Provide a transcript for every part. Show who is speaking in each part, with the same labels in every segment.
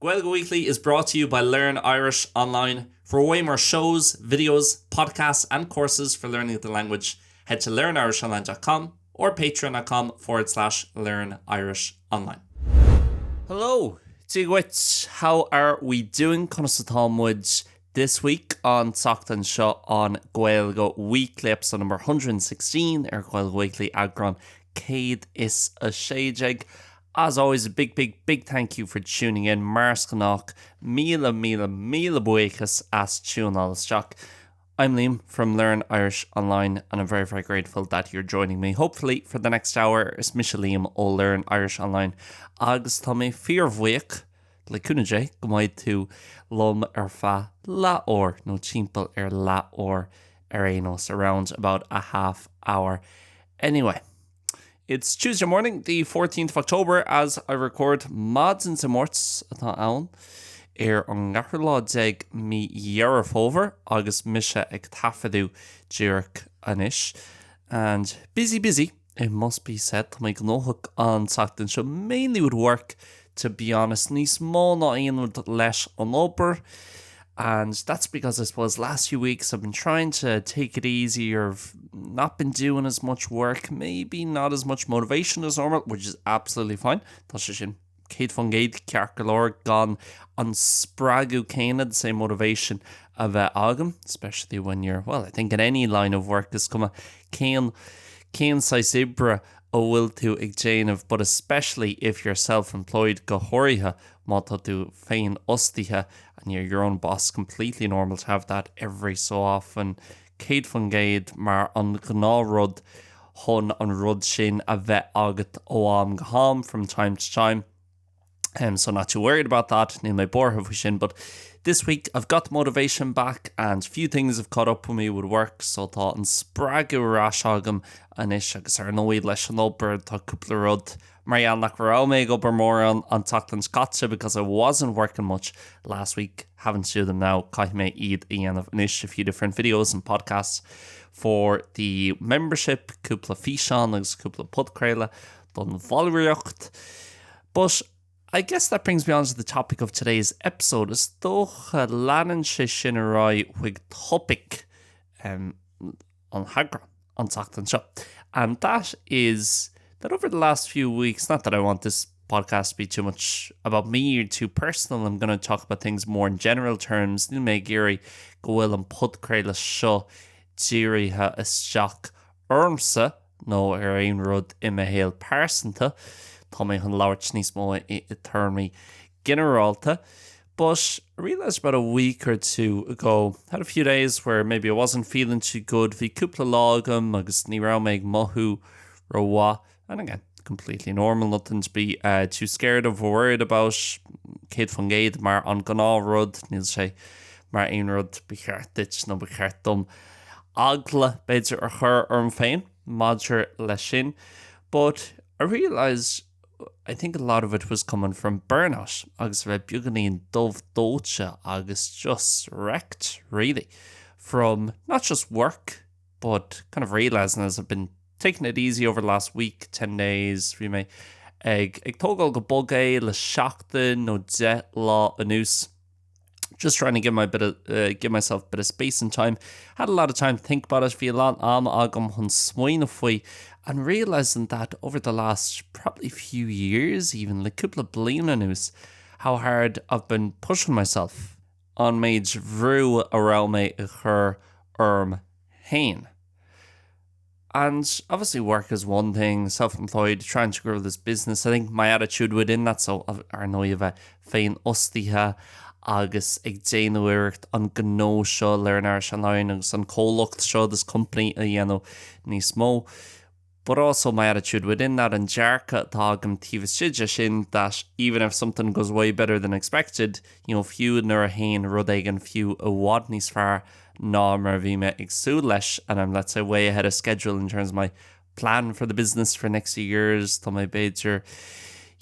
Speaker 1: Gaeilge Weekly is brought to you by Learn Irish Online. For way more shows, videos, podcasts and courses for learning the language, head to learnirishonline.com or patreon.com/learnirishonline. Hello, Tigwit. How are we doing? Conasatálmuid this week on Tachtan Seo on Gaeilge Weekly, episode number 116, Gaeilge Weekly agron Céad is a Shadeg. As always, a big thank you for tuning in. Mars Gnáth, míle buíochas as tún aisteacht. I'm Liam from Learn Irish Online, and I'm very grateful that you're joining me. Hopefully, for the next hour, is Liam ó Learn Irish Online. Agus tá mé fíormhuíoch, le cúnaide, go mbeidh tú lom fa la or, no timpeall la or arénos, around about a half hour. Anyway, it's Tuesday morning, the 14th of October, as I record mods and morts atá ann an gcathrúla mi dhearafóver agus mise ag tafadú dúirc anis. And busy, it must be said, tá mé gnóthach an Tachtan Seo mainly with work, to be honest. Níos mó ná aonúd leis an obair. And that's because I suppose last few weeks I've been trying to take it easy, or not been doing as much work, maybe not as much motivation as normal, which is absolutely fine. Tá sé sin céad fan géad ceart go leor gan an spragu céine, the same motivation a bheith agam, especially when you're, well, I think in any line of work is cuma céan sais ibre ó bhfuil tú ag déanamh, but especially if you're self-employed go háirithe má tá tú féin ostaithe and you're your own boss. Completely normal to have that every so often. Céad fan géad mar an gnáthród chun an rud sin a bheith agat ó am gaham from time to time. So not too worried about that, níl mé bortha sin, but this week I've got the motivation back and few things have caught up with me with work, so tá an spragu rás agam anis agus ar nóid leis an obair tá cúpla rud Marianne nach rá mé go mór an Tachtan Scotse, because I wasn't working much last week. Haven't to do them now. Caith mé iad a few different videos and podcasts for the membership, cúpla físeán agus cúpla podcréile don bhallríocht. But I guess that brings me on to the topic of today's episode. Is dócha leanan sé sin a rá chuig topic on Hagran, on Tachtan Seo. And that is that over the last few weeks, not that I want this podcast to be too much about me or too personal, I'm going to talk about things more in general terms. Níl mé géirí go bhfuil an podcréile seo dírithe isteach ormsa nó ar aon rud imime héal persanta. Tá mé chun labhairt níos mó I termí generalta. But I realised about a week or two ago, had a few days where maybe I wasn't feeling too good. Bhí cúpla lágam agus ní rá méid mothú roá. And again, completely normal, nothing to be too scared of or worried about. Céad fan géad mar an gnáthród, níl sé mar aon rud becheartit nó becheartdom agla beidir ar chur orm féin, maidir leis sin. But I realised I think a lot of it was coming from burnout, agus bheith beaganíon dubh dóite agus just wrecked, really, from not just work, but kind of realising as I've been taking it easy over the last week, 10 days, bhí mé ag tógáil go bogé le seachtain nó de lá anús. Just trying to give myself a bit of space and time. Had a lot of time to think about it. Bhí a lot agam chun smaoine faoi, and realising that over the last probably few years, even like cúpla bliana anús, how hard I've been pushing myself on méid bhrú around me a chur hain. And obviously work is one thing, self-employed, trying to grow this business. I think my attitude within that, so ar nó bheith féin ostaithe agus ag déanamh an gnó seo Learn Irish Online agus an cólacht seo this company a dhéanamh níos mó. But also my attitude within that, and dearcha atá agam tíbhas sin, that even if something goes way better than expected, you know, few nuair a hain rud ag an few a bhád níos fearr ná mar bhí me ag súil leis, and I'm, let's say, way ahead of schedule in terms of my plan for the business for next few years. Tá mé beidir,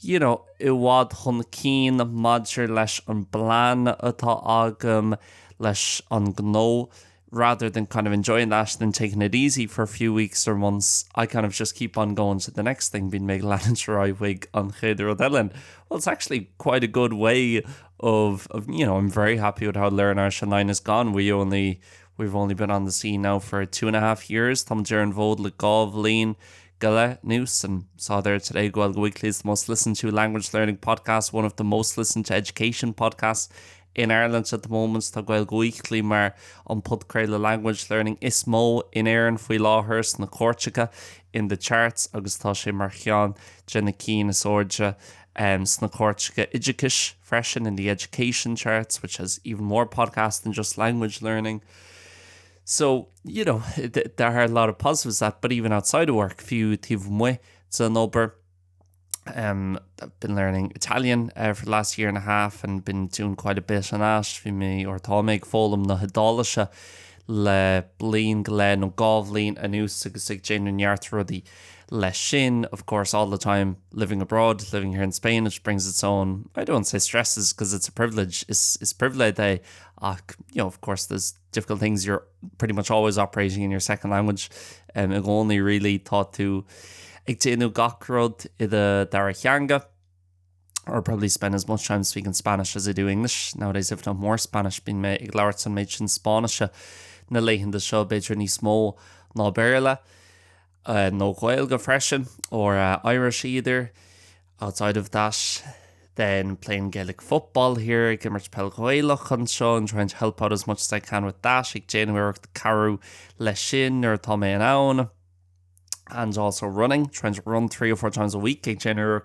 Speaker 1: you know, I bhád chun cín maidir leis an bplan atá agam leis an gnó. Rather than kind of enjoying that and taking it easy for a few weeks or months, I kind of just keep on going to the next thing, being made leanúint wig on Chéadaoin. Well, it's actually quite a good way I'm very happy with how learnirishonline has gone. We've only been on the scene now for 2.5 years. Tom Jaron Vod le Gav Lean Gala News and saw there today Gaeilge Weekly is the most listened to language learning podcast, one of the most listened to education podcasts in Ireland at the moment. Tá Gaeilge Weekly mar an podcréile language learning is mó in Éireann faoi láthairs na Córteacha in the charts agus tá sé mar cheann Jenna Keane is orja sna Córteacha Idicus freshen in the education charts, which has even more podcasts than just language learning. So, there are a lot of positives that, but even outside of work, few tíomh muoi to nober. I've been learning Italian for the last 1.5 years and been doing quite a bit on that. Fi me or tá méid fólam na hadalasha le blin glen no gavlin and agus ag genuine neart ruddy le shin. Of course, all the time living abroad, living here in Spain, which brings its own, I don't want to say stresses because it's a privilege. It's privilege. Of course, there's difficult things. You're pretty much always operating in your second language. I've only really thought to ag déanú gach rud I the Darachanga, or probably spend as much time speaking Spanish as I do English. Nowadays, if not more Spanish, being me ag leabhart san méid sin Spáinische na leithean de seo beidir níos mó ná mBéarla, no Gaeilge freshen, or Irish either. Outside of that, then playing Gaelic football here, gimmert pel Gaelach and show and trying to help out as much as I can with that. Ag January the cabhrú le sin or tá mé an ann. And also running, trying to run 3 or 4 times a week. Ag January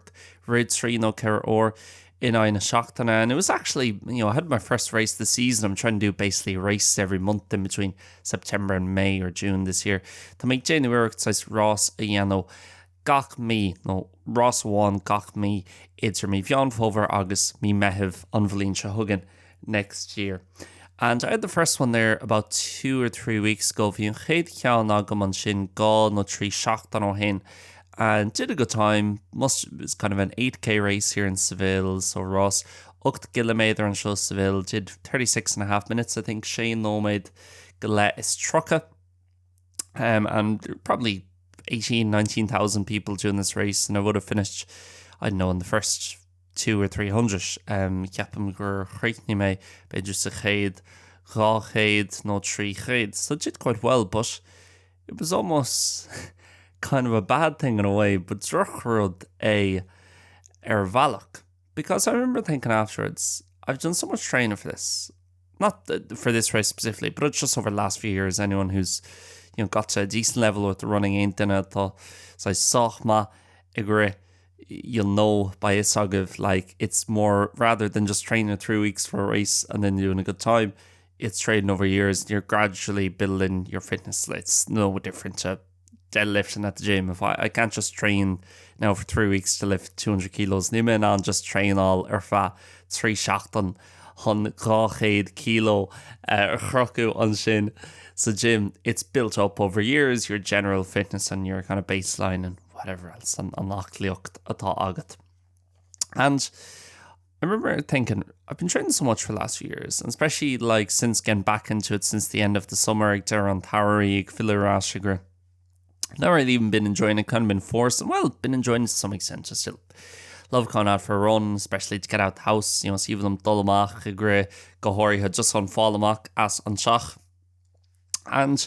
Speaker 1: rid 3 no care or in éisteacht. And it was actually, I had my first race this season. I'm trying to do basically a race every month in between September and May or June this year. To make January says Ross a gach me, no Ross 1 gach me, it's me bhean fóver agus me mehiv an bhlín se hugan next year. And I had the first one there about 2 or 3 weeks ago. Bhí an chéad ceann agam an sin gá no 3 seachtain ó hin. And did a good time. It's kind of an 8k race here in Seville. So Ross 8 kilometer an seo Seville did 36.5 minutes. I think Shane Nóméid go le is trucha. And probably 19,000 people doing this race, and I would have finished, I don't know, in the first 200 or 300. Ceapam gur chreithní mé beidir sa chéad, rá chéad, no 3 chéad. So it did quite well, but it was almost kind of a bad thing in a way, but drochrud bhealach. Because I remember thinking afterwards, I've done so much training for this. Not for this race specifically, but it's just over the last few years. Anyone who's got to a decent level with the running ain't in it. So I saw ma igre, you'll know by éasca like it's more, rather than just training 3 weeks for a race and then doing a good time, it's training over years and you're gradually building your fitness. It's no different to deadlifting at the gym. If I can't just train now for 3 weeks to lift 200 kilos, ní mé ná just train all fa 3 seachtain hon gá kilo chrochu on sin. So gym, it's built up over years, your general fitness and your kind of baseline and whatever else an Gnáthleagan atá agat. And I remember thinking, I've been training so much for the last few years, and especially like since getting back into it since the end of the summer, ag deir an thosaitheoirí ag filearás sigre. Not really even been enjoying it, kind of been forced, and well, been enjoying it to some extent. Just still love going out for a run, especially to get out the house, see them dulamach, igre, gohori had just on fallamach as an shach. And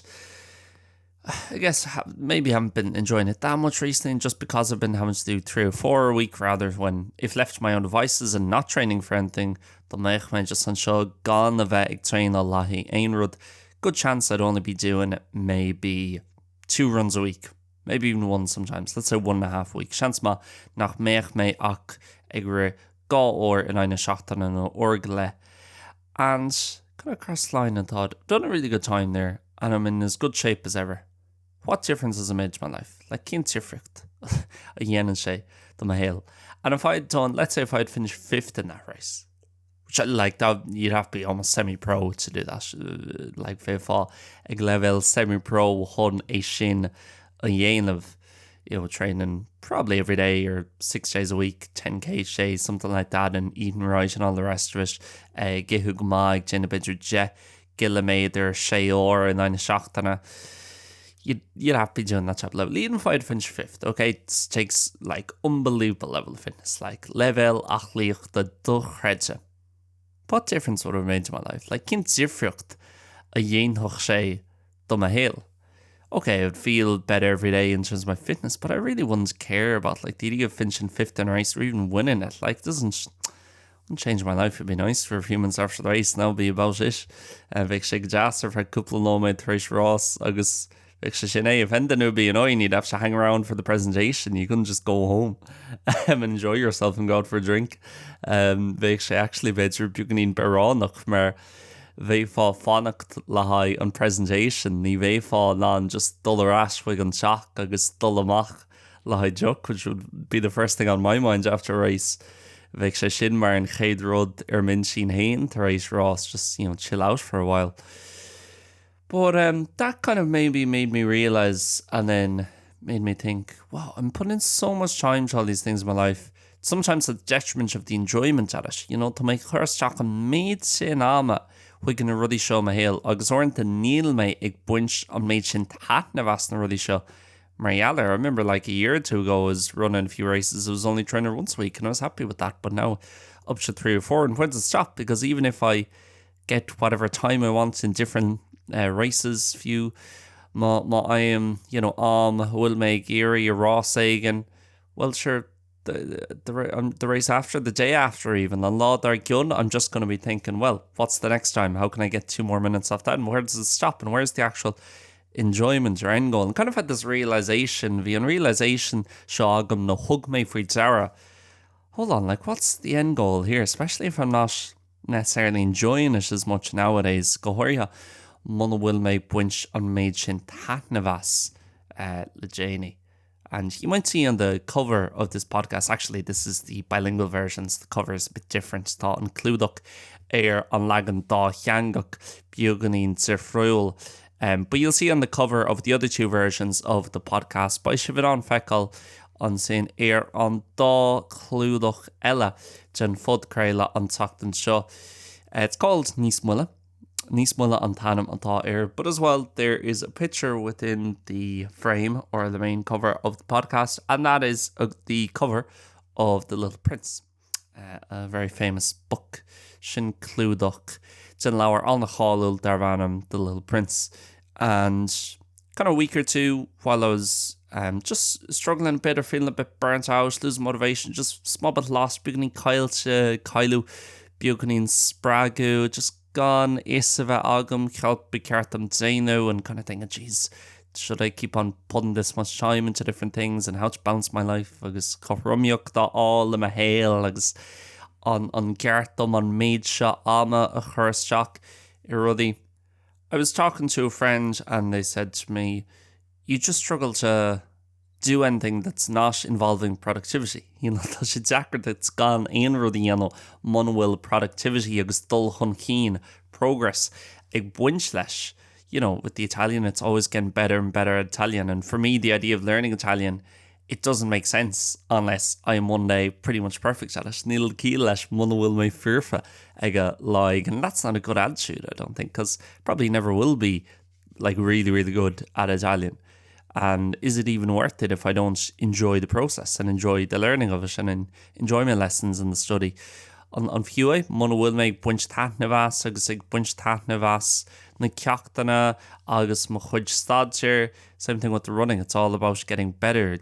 Speaker 1: I guess maybe I haven't been enjoying it that much recently, just because I've been having to do 3 or 4 a week rather, when if left to my own devices and not training for anything, the meich me just an seo gan a bheith ag train a lahi ein rud. Good chance I'd only be doing maybe 2 runs a week, maybe even 1 sometimes. Let's say 1.5 weeks. Chance ma nach meich me ach igre gá or in eine seachtain an orgle. And kind of crossed the line and thought, I've done a really good time there and I'm in as good shape as ever. What difference has it made to my life? Like, cén tíochracht a dhéanann sé do my hail. And if I'd done, let's say if I'd finished 5th in that race, which that you'd have to be almost semi-pro to do that. Like, feabhas ag level semi-pro hon é sin a dhéanamh, training probably every day or 6 days a week, 10k days, something like that, and eating right and all the rest of it. Githú go maith ag déanamh beidir 10 kilometer Seol in éisteacht. You'd have to be doing that type of level. Even if I'd finish 5th, okay, it takes like unbelievable level of fitness, like level achlíocht the duchreide. what difference would it have made to my life? Like, cin difriocht a dhéanthach sé do my héal. Okay, I would feel better every day in terms of my fitness, but I really wouldn't care about like the idea of finishing fifth in a race or even winning it. Like, wouldn't change my life. It'd be nice for a few months after the race, and that'll be about it. Bheadh sé go deasar for a couple of nóiméid tar éis Ross, agus bheadh sé sin if enda nu be annoying, you'd have to hang around for the presentation. You couldn't just go home and enjoy yourself and go out for a drink. Bheadh sé actually beidir buganín bearánach, mar bheith fá fannacht le haigh an presentation, ní bheith fá ná just dul arás chuig an teach agus dul amach le haigh joc, which would be the first thing on my mind after a race. Bheadh sé sin mar an chéad rud min sin hain tar éis Ross, just, chill out for a while. But that kind of maybe made me realize, and then made me think, wow, I'm putting in so much time to all these things in my life, sometimes at the detriment of the enjoyment at it. To make chuirteach an méid sin ama chuig an rudí seo ma héal, agus orintanta níl mé ag buint an méid sin taithne bheas na rudí seo. Mariella, I remember like a year or two ago I was running a few races. I was only training once a week and I was happy with that, but now up to 3 or 4, and where does it stop? Because even if I get whatever time I want in different races, few I am, will make Erie or Ross again. Well, sure, the race after, the day after even, on Law Gun, I'm just going to be thinking, well, what's the next time? How can I get 2 more minutes off that? And where does it stop? And where's the actual enjoyment or end goal? And kind of had this realization, the unrealization seo agam no hug me for Zara. Hold on, like, what's the end goal here? Especially if I'm not necessarily enjoying it as much nowadays. Gohoria, muna will me buint an méid sin taithne bheas le déine. And you might see on the cover of this podcast, actually, this is the bilingual versions. The cover is a bit different. Tá an clúdach an lagan dá cheangach beaganín zirfriúil. But you'll see on the cover of the other 2 versions of the podcast, by Siobhan fecal on saying an dá clúdach eile den fud creile an tachtan seo. It's called Níos Moille. Níos Moille an tanam an tá but as well there is a picture within the frame or the main cover of the podcast, and that is the cover of The Little Prince, a very famous book. Sin clúdach den leabhar an na cháiliúil dar bhanam The Little Prince. And kind of a week or 2 while I was just struggling a bit or feeling a bit burnt out, losing motivation, just small bit lost, beginning caiilte caiilú beaganín spragu, just gone isabha agam cealt be ceartam déanú, and kind of thinking, geez, should I keep on putting this much time into different things and how to balance my life? Agus chomhrumiíocht dá all in my héal, agus an ceartam an méid seo ama a chuirteach I rudí. I was talking to a friend and they said to me, you just struggle to do anything that's not involving productivity. Tá sé deacair that's gone aon rudí muna bhfuil productivity agus dul chun cín progress ag buint leis. With the Italian, it's always getting better and better at Italian. And for me, the idea of learning Italian, it doesn't make sense unless I am one day pretty much perfect at it. Níl cíl leis muna bhfuil mé fearfa ag a láig. And that's not a good attitude, I don't think, because probably never will be like really, really good at Italian. And is it even worth it if I don't enjoy the process and enjoy the learning of it and enjoy my lessons and the study? An fiúi, muna bhfuil mé buint taithne bheas agus ag buint taithne bheas na ceachtainna agus mo chuid staidtear. Same thing with the running. It's all about getting better.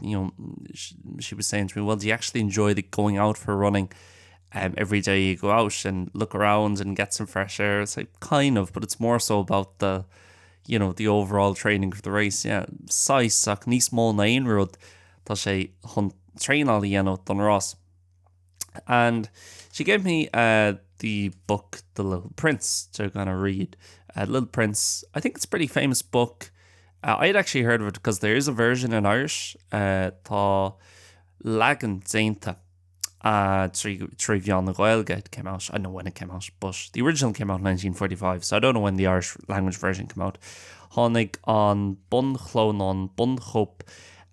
Speaker 1: She was saying to me, well, do you actually enjoy going out for running every day you go out and look around and get some fresh air? It's like, kind of, but it's more so about the overall training for the race. Yeah, saisach níos mó na aon rud tá sé chun tréineáil dhéanamh don Ross. And she gave me the book The Little Prince to kind of read. Little Prince, I think it's a pretty famous book. I had actually heard of it because there is a version in Irish. Tá Lagan Déanta. Trí bheán na Gaeilge, it came out. I don't know when it came out, but the original came out in 1945, so I don't know when the Irish language version came out. Tháinig an bun chlónán bun chop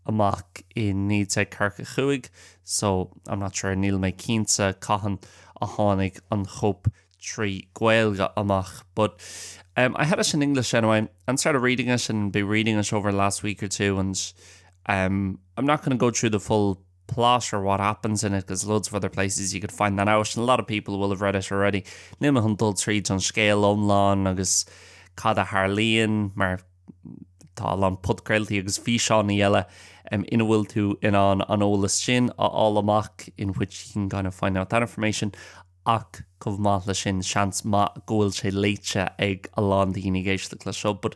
Speaker 1: amach in níte carcha chuig, so I'm not sure níl mé cínta cahan a tháinig an chop trí Gaeilge amach. But I had it in English anyway and started reading it and be reading it over the last week or 2, and I'm not going to go through the full plot or what happens in it, because loads of other places you could find that out, and a lot of people will have read it already. Níl me dul tríd an scéal omláin agus cad a Harlíonn mar tá an podcrailtaí agus bhí seán í eile ina bhfuil tú in an ólas sin all amach, in which you can kind of find out that information. Ach chumhpháirtíocht sin seans má ghfuil sé léite ag a lán daoine géisteach le seo, but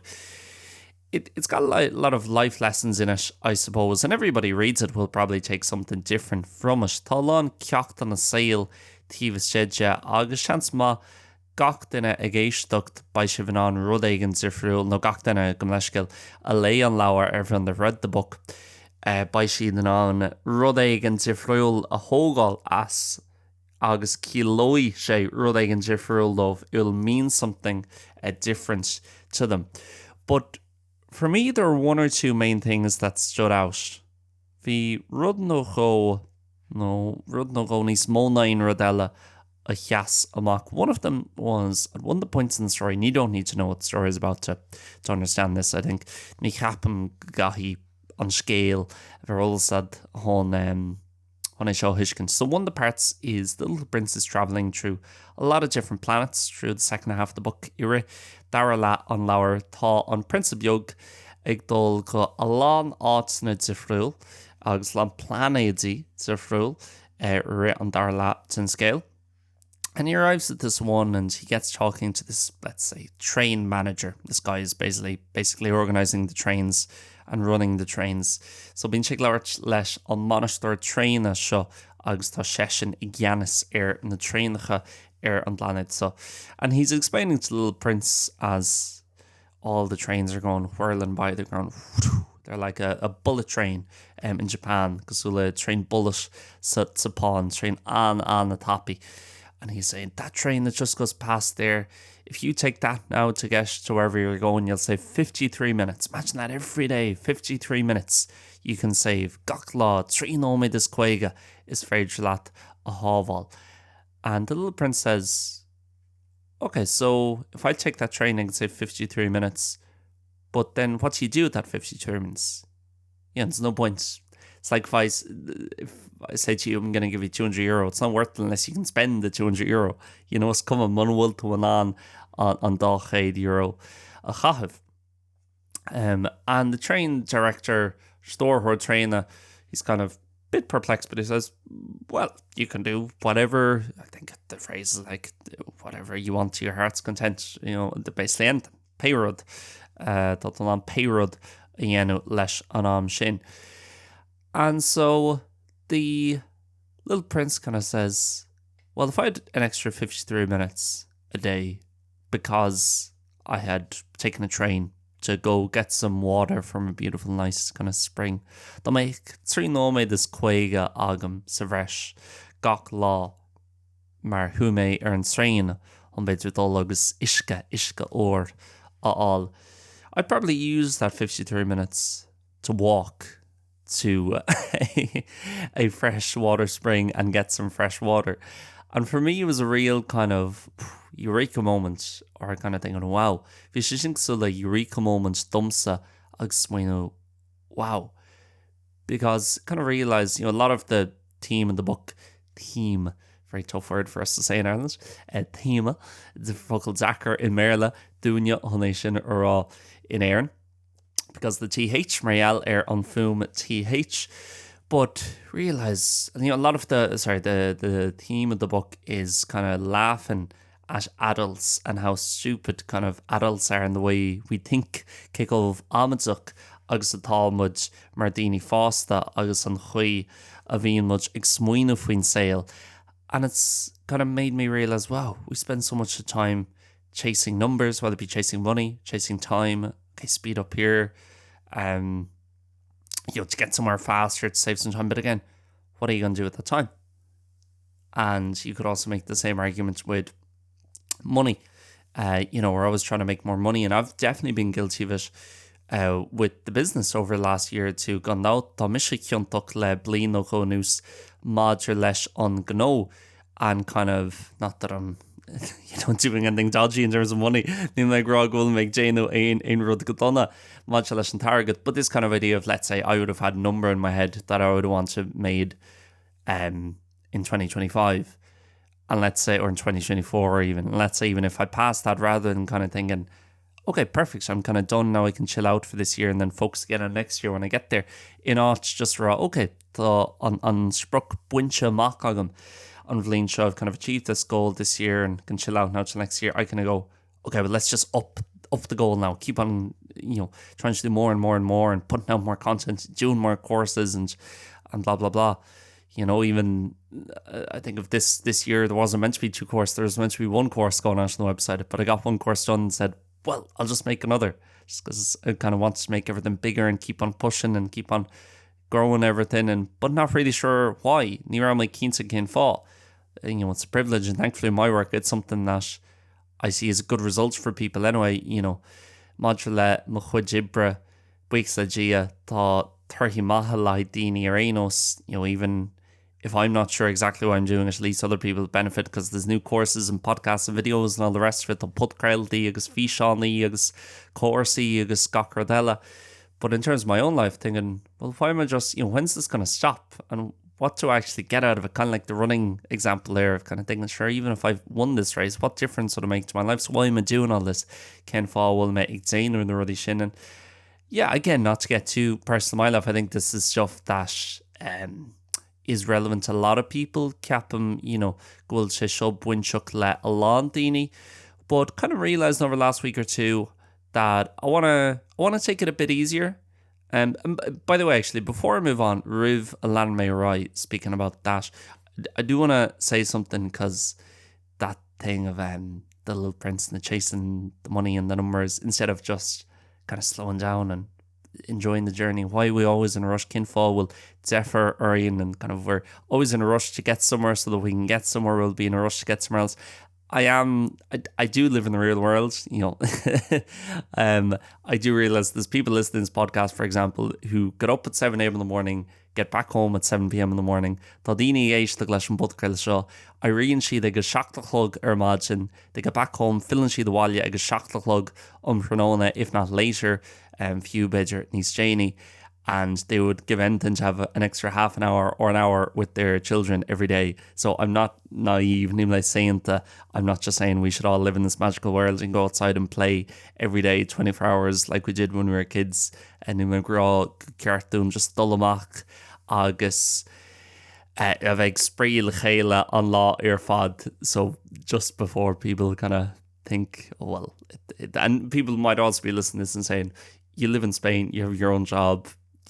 Speaker 1: it's got a lot of life lessons in it, I suppose, and everybody reads it will probably take something different from it. Tá lán ceacht an a saoil tíomhas teide agus seans má gach duine ag éisteacht ba si bhíonn an rud éigean difriúil nó gach duine go leisceil a lé an leabhar ar bhíonn de read the book ba si an rud éigean difriúil a thógáil as agus cílói sé rud éigean difriúil dómh it'll mean something different to them. But for me, there are one or two main things that stood out. Bhí rud nó go níos mó nain rud eile a cheas amach. One of them was, at one of the points in the story, and you don't need to know what the story is about to understand this, I think, ní cheapam gaithí an scéal bhar olsad hon I show Hishkin. So one of the parts is the little prince is traveling through a lot of different planets through the second half of the book. Ire Darala an Lauer tá an Prince of Bug ag dul go a lán áitsna difriúil agus lán planéidí difriúil ri an Darla tin scale. And he arrives at this one and he gets talking to this, let's say, train manager. This guy is basically organizing the trains and running the trains. So bíonn sé leabhart leis an monitor tréine seo agus tá sesin I gceannas na tréinacha an planet. So, and he's explaining to the little prince as all the trains are going whirling by, they're going, they're like a bullet train in Japan, because we'll train bullet sa pán, train an a tappy. And he's saying, that train that just goes past there, if you take that now to get to wherever you're going, you'll save 53 minutes. Imagine that every day, 53 minutes you can save. Gach lá, trí nóid is cuaige is féidir leat a hábháil. And the little prince says, okay, so if I take that train, I can save 53 minutes. But then what do you do with that 53 minutes? Yeah, there's no point. It's like if I say to you, I'm going to give you €200, it's not worth it unless you can spend the €200. You know, it's coming manhfuil to an €200 a chathamh. And the train director, Storehor trainer, he's kind of a bit perplexed, but he says, well, you can do whatever, I think the phrase is like, whatever you want to your heart's content, you know, the basically end, peirod, dat an peirod dhéanú leis an am sin. And so the little prince kind of says, well, if I had an extra 53 minutes a day because I had taken a train to go get some water from a beautiful, nice kind of spring, þá make trí nóid is cuaige agam sa bhreis gach lá mar thuúmé an tréine an beidir dul agus isca ór all. I'd probably use that 53 minutes to walk to a fresh water spring and get some fresh water. And for me, it was a real kind of eureka moment, or kind of thinking, wow, bhí sé sin so le eureka moment dumsa agus wow. Because kind of realised, you know, a lot of the theme in the book, very tough word for us to say in Ireland, theme, the focal Zachar in mBéarla, dhaoine honné sin ará in Éireann, because the TH Marielle on fum TH. But realise, you know, a lot of the theme of the book is kind of laughing at adults and how stupid kind of adults are in the way we think. Kick of Amadzuk, agus a Talmud, Mardini Fosta, agus an Chui, a bhíonn much ag smuoinú faoin Seol. And it's kind of made me realise, wow, we spend so much time chasing numbers, whether it be chasing money, chasing time, okay, speed up here, you know, to get somewhere faster, to save some time. But again, what are you going to do at the time? And you could also make the same argument with money. You know, we're always trying to make more money, and I've definitely been guilty of it with the business over the last year or two. Gan ná tá misí ciúntach le bliain ó go nús maidir leis an gnó, and kind of, not that I'm doing anything dodgy in terms of money. Níl me grá gohfuil méid déanú ein rud go donna much leis an target. But this kind of idea of, let's say, I would have had a number in my head that I would have wanted to made in 2025. And let's say, or in 2024 or even, let's say even if I passed that, rather than kind of thinking, okay, perfect, so I'm kind of done now, I can chill out for this year and then focus again on next year when I get there. In áit just raw, okay, an spruc buinse amach agam an bhliain seo, I've kind of achieved this goal this year and can chill out now till next year. I kind of go, okay, well, let's just up the goal now. Keep on, trying to do more and more and more and putting out more content, doing more courses and blah, blah, blah. Even I think of this year, there wasn't meant to be 2 courses. There was meant to be 1 course going out on the website, but I got 1 course done and said, well, I'll just make another, just because I kind of want to make everything bigger and keep on pushing and keep on growing everything, but not really sure why. Ní raibh mé cinnte cén fá. It's a privilege, and thankfully my work, it's something that I see as a good result for people anyway. Maidir le mo chuid ibre buics le dia tá 30 maithe le daoine ar aonos, even if I'm not sure exactly what I'm doing, at least other people benefit, because there's new courses and podcasts and videos and all the rest of it. The putcrailty agus feabhas agus cuasaí agus gach. But in terms of my own life, thinking, well, why am I just, when's this going to stop? And what do I actually get out of it? Kind of like the running example there, of kind of thinking, sure, even if I've won this race, what difference would it make to my life? So why am I doing all this? Ken Fall will make exainer in the ruddy shin. And yeah, again, not to get too personal in my life, I think this is stuff that is relevant to a lot of people. Capam, goil se sub winchuk le a lán daoine, but kind of realized over the last week or two that I wanna take it a bit easier. And by the way, actually, before I move on, Riv Alan May right, speaking about that, I do want to say something, because that thing of the Little Prince and the chasing the money and the numbers, instead of just kind of slowing down and enjoying the journey, why we always in a rush. Kinfall will defer Orion, and kind of we're always in a rush to get somewhere so that we can get somewhere. We'll be in a rush to get somewhere else. I do live in the real world, I do realize there's people listening to this podcast, for example, who get up at 7 a.m. in the morning, get back home at 7 p.m. in the morning. Tá daoine éisteacht leis an budcail seo, Iríonn siad agus seachtalchlog ar maidin, they get back home, filling siad the bhaile agus seachtalchlog tróna, if not later, few beidir níos déine. And they would give anything to have an extra half an hour or an hour with their children every day. So I'm not naive, níl saying that. I'm not just saying we should all live in this magical world and go outside and play every day 24 hours like we did when we were kids. And níl grá ceartún just dul amach agus a bheith spríl chéile an lá ar fad. So just before people kind of think, oh, well, and people might also be listening to this and saying, you live in Spain, you have your own job,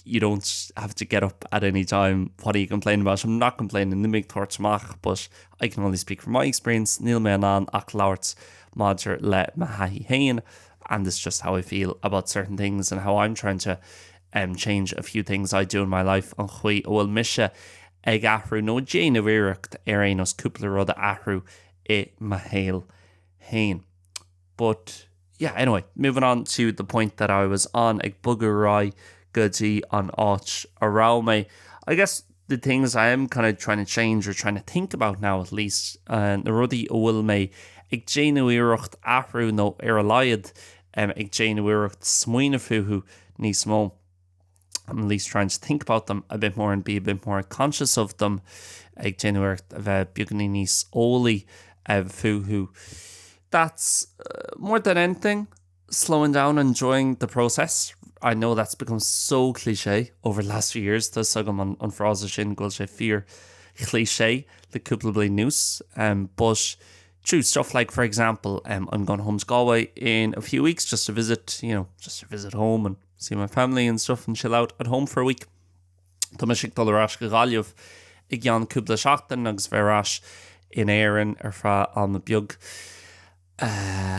Speaker 1: you don't have to get up at any time. What are you complaining about? I'm not complaining, nimig torchmach, but I can only speak from my experience. Níl me an ach lauert maidir le mahahi hain, and it's just how I feel about certain things and how I'm trying to change a few things I do in my life. An chuí bhfuil mise ag athrú nó déanamh iireacht ar aonos cúpla rud a athrú I mahéal hain. But yeah, anyway, moving on to the point that I was on, ag bugarai goodie on áit ará me. I guess the things I am kind of trying to change or trying to think about now, at least, and the ruddy bhfuil me ag déanamh iireacht athrú nó ar a laiad ag déanamh iireacht smaoine fuhu níos mó. I'm at least trying to think about them a bit more and be a bit more conscious of them. Ag déanamh iireacht bheith beagnaí níos ólaí fuhu. That's more than anything, slowing down, enjoying the process. I know that's become so cliche over the last few years. Tá sagam an frása sin goil sé fear cliche le cúpla bliain nús. But true stuff like, for example, I'm going home to Galway in a few weeks just to visit, just to visit home and see my family and stuff and chill out at home for a week. Tá me sig dul arás go gáilmh ag gan cúpla seachtain agus bheith in éireann ar fra an na beag.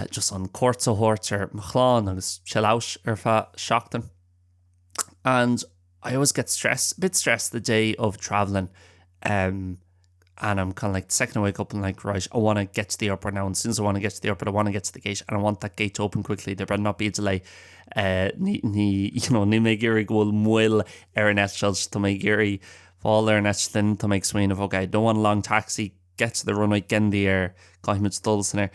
Speaker 1: Just on cuartsa hort ar machláán agus chill out ar fa seachtain. And I always get a bit stressed the day of traveling. And I'm kind of like the second I wake up and like, right, I want to get to the airport now. And as soon as I want to get to the airport, I want to get to the gate and I want that gate to open quickly. There better not be a delay. Ní mé géirí gohfuil muil ar an eisteacht, tá mé géirí fáil ar an eisteacht, tá mé smaoinmh, okay, I don't want a long taxi get to the runway, get in the air, caiimiid dulls in there.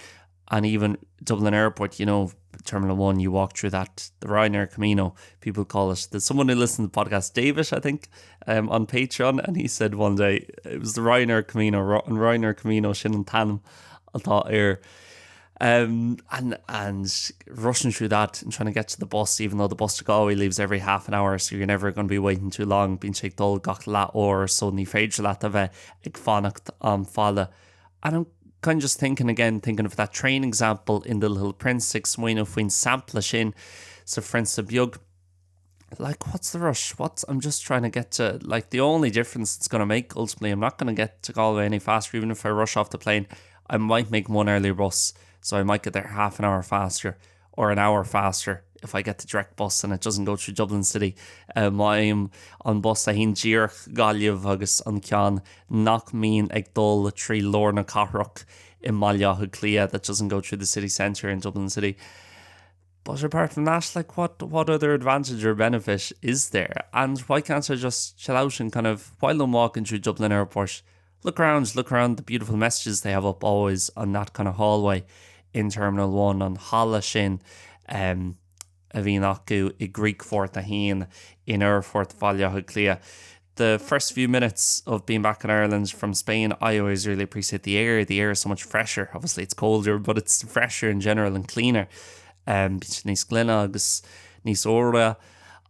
Speaker 1: And even Dublin Airport, you know, Terminal 1, you walk through that, the Ryanair Camino, people call it. There's someone who listened to the podcast, David, I think, on Patreon, and he said one day, it was the Ryanair Camino, and Ryanair Camino, Shin and Tanham, I thought, and rushing through that and trying to get to the bus, even though the bus to Galway leaves every half an hour, so you're never going to be waiting too long, being checked all gach leat or so ní féidir leat a bheith ag fanacht an falla. And I'm kind of just thinking of that train example in The Little Prince, 6 Moine Fuin Sampla Shin, so Friends of Bug. Like, what's the rush? I'm just trying to get to, like, the only difference it's going to make, ultimately, I'm not going to get to Galway any faster, even if I rush off the plane. I might make one early bus, so I might get there half an hour faster, or an hour faster, if I get the direct bus and it doesn't go through Dublin City. I'm on bus a hín díreach Gaeilge agus an ceann nach mín ag dul trí Lorna Carrock in mBéarla Clia that doesn't go through the city centre in Dublin City. But apart from that, like, what other advantage or benefit is there? And why can't I just chill out and kind of, while I'm walking through Dublin Airport, look around the beautiful messages they have up always on that kind of hallway in Terminal 1 on Hala Shin, a bhín acu I Greek fort a hín in Fort MBéarla Clia. The first few minutes of being back in Ireland from Spain, I always really appreciate the air. The air is so much fresher. Obviously it's colder, but it's fresher in general and cleaner. Níos glunne agus níos óra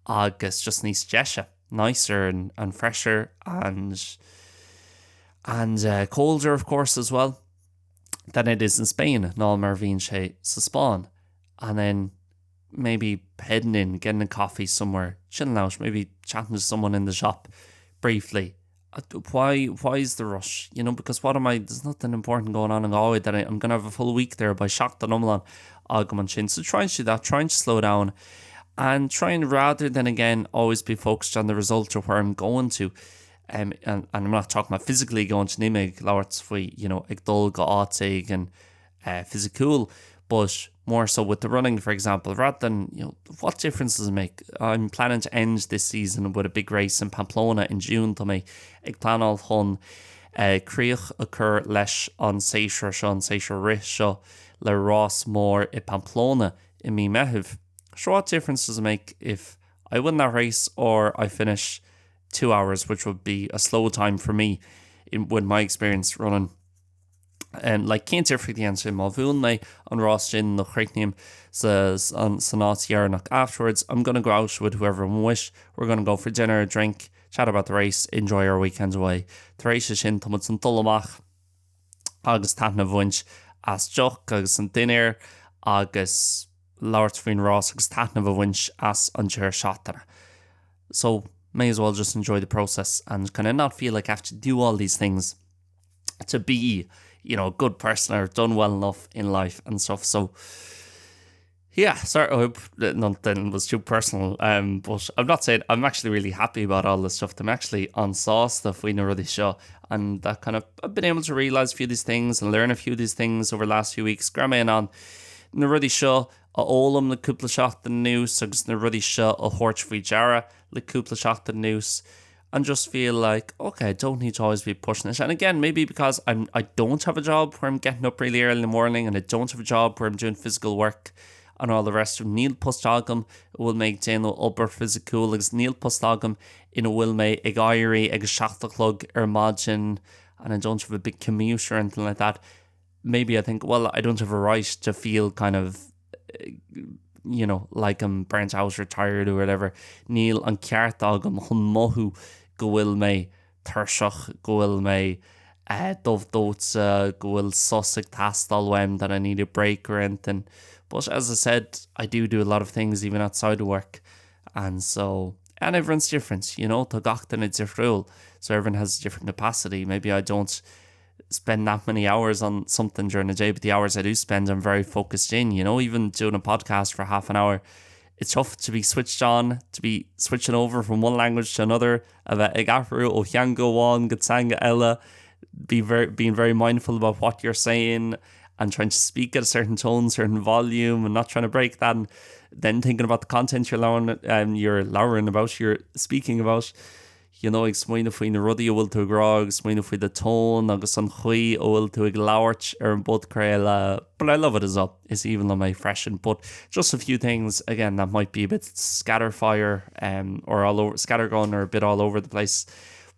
Speaker 1: agus just níos deise, nicer and fresher and colder, of course, as well, than it is in Spain. Ná mar bhíonn sé sa Spáin. And then maybe heading in, getting a coffee somewhere, chilling out, maybe chatting to someone in the shop briefly. Why is the rush? You know, because there's nothing important going on in Galway that I'm going to have a full week there by shocked and umlan agam an sin. So try and do that, try and slow down, and try and, rather than again always be focused on the result or where I'm going to. And I'm not talking about physically going to Nimig, Lauerts for, you know, ag dul go átaigh and physical, but more so with the running, for example, rather than, you know, what difference does it make? I'm planning to end this season with a big race in Pamplona in June to me. Ag planal hon críoch a chur leis an séisialta seo le Ross Mór I Pamplona in me mehiv. So what difference does it make if I win that race or I finish 2 hours, which would be a slow time for me with my experience running? And like, can't differ the answer. Má bhúil me an Ross Gin no chreicnim says on Sanat Yarnock afterwards. I'm going to go out with whoever I wish. We're going to go for dinner, drink, chat about the race, enjoy our weekend away. The race is in Thomas and Tullamach, agus Tatna Vunch, as Jock, agus an dinner, agus Lord Finn Ross, agus Tatna Vunch, as an chur Shatana. So may as well just enjoy the process and kind of not feel like I have to do all these things to be, you know, a good person or done well enough in life and stuff. So yeah, sorry, I hope that nothing was too personal, but I'm not saying, I'm actually really happy about all this stuff. I'm actually on sauce stuff we know really show, and that kind of, I've been able to realise a few of these things and learn a few of these things over the last few weeks. Grandma and on na ruddy show a ólam le cúpla seach den nús agus na ruddy show a hort frí jara le cúpla seach den nús, and just feel like, okay, I don't need to always be pushing it. And again, maybe because I don't have a job where I'm getting up really early in the morning, and I don't have a job where I'm doing physical work and all the rest of them. Níl postagam will make déanú obair physical agus níl postagam in a will me ag airí ag seachtalog margin, and I don't have a big commute or anything like that. Maybe I think, well, I don't have a right to feel kind of, you know, like I'm burnt out or tired or whatever. Níl an ceart agam chun mothú go bhfuil me thuirseach, go bhfuil me dubh dóitse, go bhfuil susig tastal when that I need a break or anything. But as I said, I do a lot of things even outside of work, and everyone's different, you know. Tá gach it's different rule, so everyone has a different capacity. Maybe I don't spend that many hours on something during the day, but the hours I do spend, I'm very focused in, you know. Even doing a podcast for half an hour, it's tough to be switched on, to be switching over from one language to another. Ag cabhrú ó cheango bháin go teanga eile, being very mindful about what you're saying and trying to speak at a certain tone, certain volume, and not trying to break that, and then thinking about the content you're speaking about. ag smaoine faoin na rudaí ó bhfuil tú grá, agus smaoine faoi the tone, agus an chuí ó bhfuil tú ag labhairt ar an bud craile. But I love it as well. It's even on my freshen. But just a few things, again, that might be a bit scatterfire or all over, scattergun or a bit all over the place.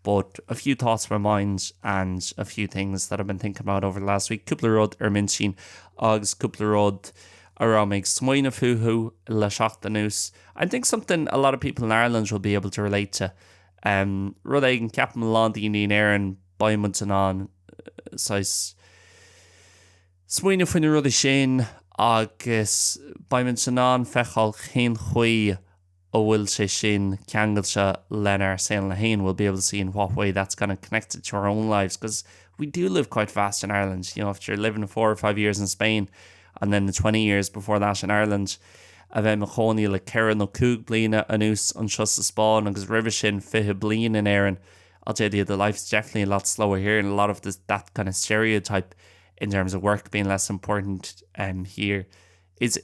Speaker 1: But a few thoughts from my mind and a few things that I've been thinking about over the last week. Cúpla rud ar minsin, agus cúpla rud around make smaoine fuhu le seachtainús. I think something a lot of people in Ireland will be able to relate to. Rud éigen ceapan landíní éireann baimmunt an sais smaoine faoin rud sin agus baimmunt an feiceáil chéan chuí ó bhfuil sé sin ceangailte lenar Seol na hain. We'll be able to see in what way that's kind of connected to our own lives, because we do live quite fast in Ireland. You know, if you're living 4 or 5 years in Spain and then the 20 years before that in Ireland, a bheith mo chónaí le cearan nó cúg bliana anús an seo sa Spáin agus ribh sin 5 bliain in éireann. I'll tell you, the life's definitely a lot slower here, and a lot of that kind of stereotype in terms of work being less important here. It's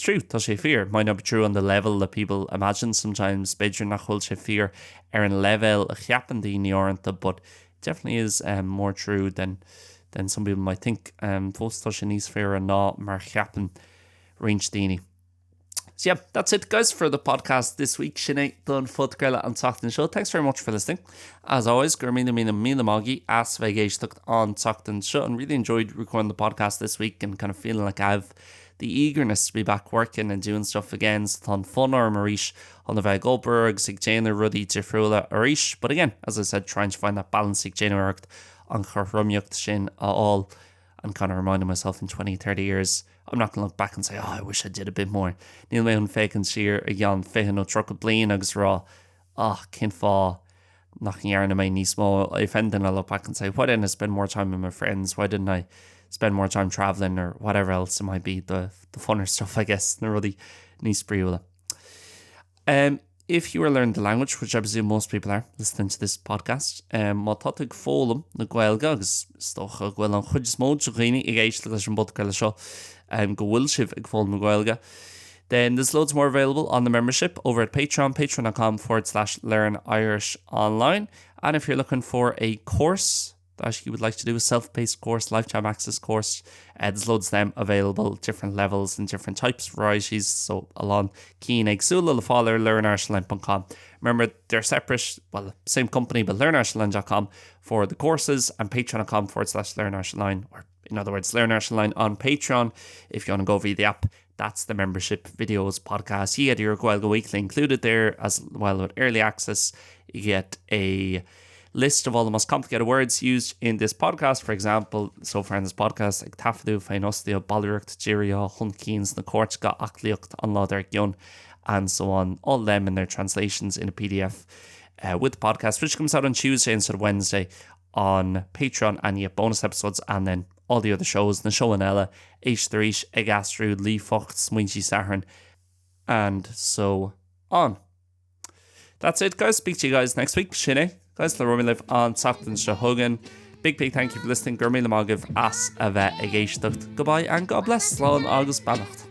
Speaker 1: true, tá sé fear. Might not be true on the level that people imagine sometimes. Beidir nach chfuil sé fear ar an level a cheapan daoine orintha, but it definitely is more true than some people might think. Fós tá sé níos fear an ná mar cheapan roinnt daoine. So yeah, that's it guys for the podcast this week. Sinné don fud Gaeilge an Teachtain Seo. Thanks very much for listening. As always, gur míle mágaí as bheith éisteacht an Teachtain Seo, and really enjoyed recording the podcast this week and kind of feeling like I have the eagerness to be back working and doing stuff again. So tá fun or marísh on the bheith Goldberg, sig déanú rudí difriúla arísh. But again, as I said, trying to find that balance sig déanú an chur rumiocht sin all, and kind of reminding myself in 20-30 years, I'm not going to look back and say, oh, I wish I did a bit more. Níl mé an fécinn siar a gheann fécinn ó trocha bliain agus rá, cin fá nach ghearna mé níos mó. If anything, I'll look back and say, why didn't I spend more time with my friends? Why didn't I spend more time traveling or whatever else it might be? The funner stuff, I guess, na rudí níos bríúla. If you are learning the language, which I presume most people are listening to this podcast, má tá ag fólam na Gaeilge agus stocha bhfuil an chuid smóid dhaoine ag éisteacht leis an bud Gaeilge seo, go bhfuil sibh ag fólam na Gaeilge. Then there's loads more available on the membership over at Patreon, patreon.com/learnirishonline. And if you're looking for a course that you would like to do, a self-paced course, lifetime access course, there's loads of them available, different levels and different types, varieties. So along Keen Agsula, the follower, learnirishonline.com. Remember, they're separate, well, same company, but learnirishonline.com for the courses, and patreon.com/learnirishonline, or in other words, learnirishonline on Patreon. If you want to go via the app, that's the membership videos, podcasts. You get your Gaeilge Weekly included there, as well with early access. You get a list of all the most complicated words used in this podcast. For example, so far in this podcast, like tafadú, féinostio, balúireacht, jírio, hunkins, na córtga, achlíocht, an láder gion, and so on. All of them in their translations in a PDF with the podcast, which comes out on Tuesday instead of Wednesday on Patreon, and you get bonus episodes, and then all the other shows, na show and Ella, éisteacht, éasca, líofa, smaointí saharn, and so on. That's it, guys. Speak to you guys next week. Sinné, guys, le roimh live on Teachtain Seo Hogan. Big thank you for listening. Gur míle mágaibh as a bheith ag éisteacht. Goodbye and God bless. Slán agus beannacht.